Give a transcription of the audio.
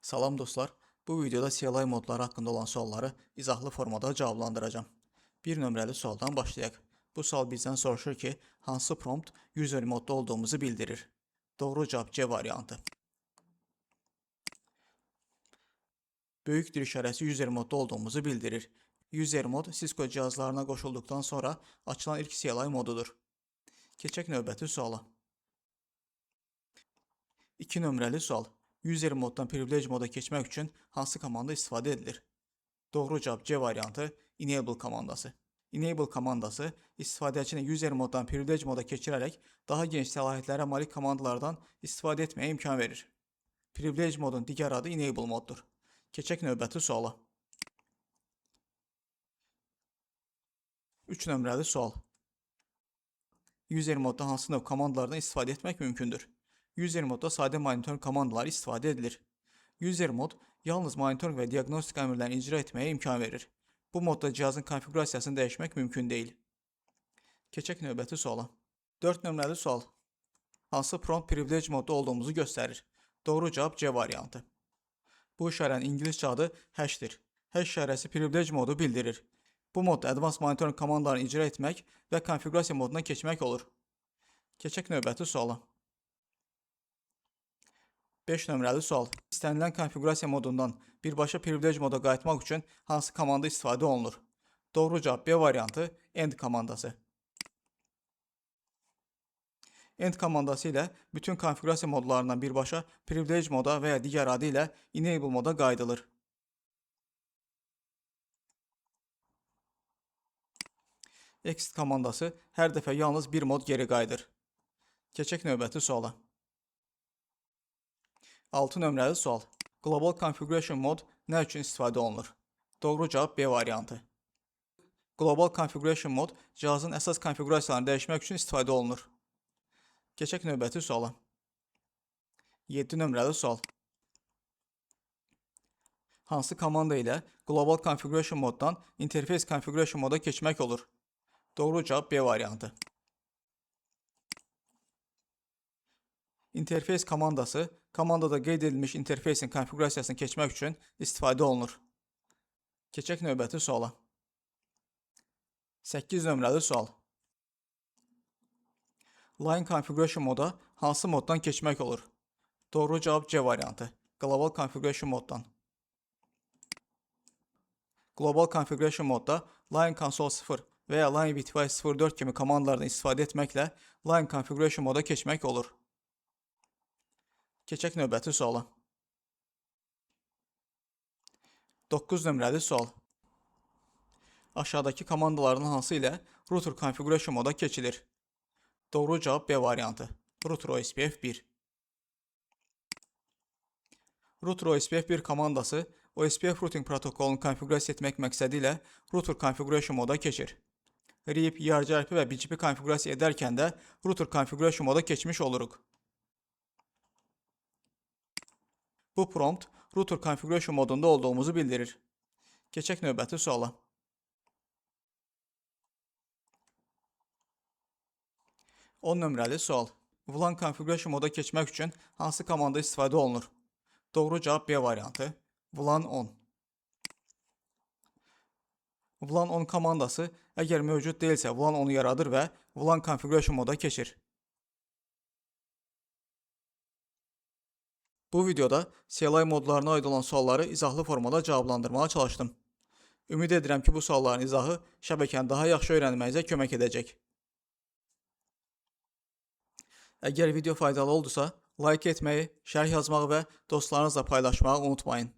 Salam dostlar, bu videoda CLI modları haqqında olan sualları izahlı formada cavablandıracağım. Bir nömrəli sualdan başlayaq. Bu sual bizdən soruşur ki, hansı prompt user modda olduğumuzu bildirir? Doğru cavab C variantı. Böyükdür işarəsi user modda olduğumuzu bildirir. User mod Cisco cihazlarına qoşulduqdan sonra açılan ilk CLI modudur. Keçək növbəti suala. 2 nömrəli sual. User moddan privilege moda keçmək üçün hansı komanda istifadə edilir? Doğru cavab C variantı enable komandası. Enable komandası istifadəçini user moddan privilege moda keçirərək daha geniş səlahiyyətlərə malik komandalardan istifadə etməyə imkan verir. Privilege modun digər adı enable moddur. Keçək növbəti suala. 3 nömrəli sual. User modda hansı növ komandalardan istifadə etmək mümkündür? User modda sadə monitoring komandaları istifadə edilir. User mod yalnız monitoring və diaqnostik əmrlərini icra etməyə imkan verir. Bu modda cihazın konfigurasiyasını dəyişmək mümkün deyil. Keçək növbəti suala. 4 nömrəli sual. Hansı prompt privilege modda olduğumuzu göstərir? Doğru cavab C variantı. Bu işarənin ingiliscə adı hash'dir. Hash işarəsi privilege modu bildirir. Bu modda advanced monitoring komandalarını icra etmək və konfigurasiya moduna keçmək olur. Keçək növbəti suala. 5 nömrəli sual. İstənilən konfigurasiya modundan birbaşa privilege moda qayıtmaq üçün hansı komanda istifadə olunur? Doğru cavab B variantı end komandası. End komandası ilə bütün konfigurasiya modlarından birbaşa privilege moda və ya digər adı ilə enable moda qayıdılır. Exit komandası hər dəfə yalnız bir mod geri qayıdır. Keçək növbəti suala. 6 nömrəli sual. Global Configuration Mod nə üçün istifadə olunur? Doğru cavab B variantı. Global Configuration Mod cihazın əsas konfigurasiyalarını dəyişmək üçün istifadə olunur. Keçək növbəti suala. 7 nömrəli sual. Hansı komanda ilə Global Configuration Moddan Interface Configuration moda keçmək olur? Doğru cavab B variantı. Interface komandası, komandada qeyd edilmiş interfeysin konfigurasiyasını keçmək üçün istifadə olunur. Keçək növbəti suala. 8 nömrəli sual. Line Configuration moda hansı moddan keçmək olur? Doğru cavab C variantı. Global Configuration moddan. Global Configuration modda Line Console 0 və ya Line VTY 04 kimi komandalardan istifadə etməklə Line Configuration moda keçmək olur. Keçək növbəti suala. 9 nömrəli sual. Aşağıdakı komandaların hansı ilə router configuration moda keçilir? Doğru cavab B variantı. Router OSPF 1. Router OSPF 1 komandası OSPF routing protokolunu konfigurasiya etmək məqsədi ilə router configuration moda keçir. RIP, ERGRP və BGP konfigurasiya edərkən də router configuration moda keçmiş oluruq. Bu prompt router configuration modunda olduğumuzu bildirir. Keçək növbəti suala. 10 nömrəli sual. VLAN configuration moda keçmək üçün hansı komanda istifadə olunur? Doğru cavab B variantı. VLAN 10. VLAN 10 komandası əgər mövcud deyilsə VLAN 10'u yaradır və VLAN configuration moda keçir. Bu videoda CLI modlarına aid olan sualları izahlı formada cavablandırmağa çalışdım. Ümid edirəm ki, bu sualların izahı şəbəkəni daha yaxşı öyrənməyinizə kömək edəcək. Əgər video faydalı oldusa, like etməyi, şərh yazmağı və dostlarınızla paylaşmağı unutmayın.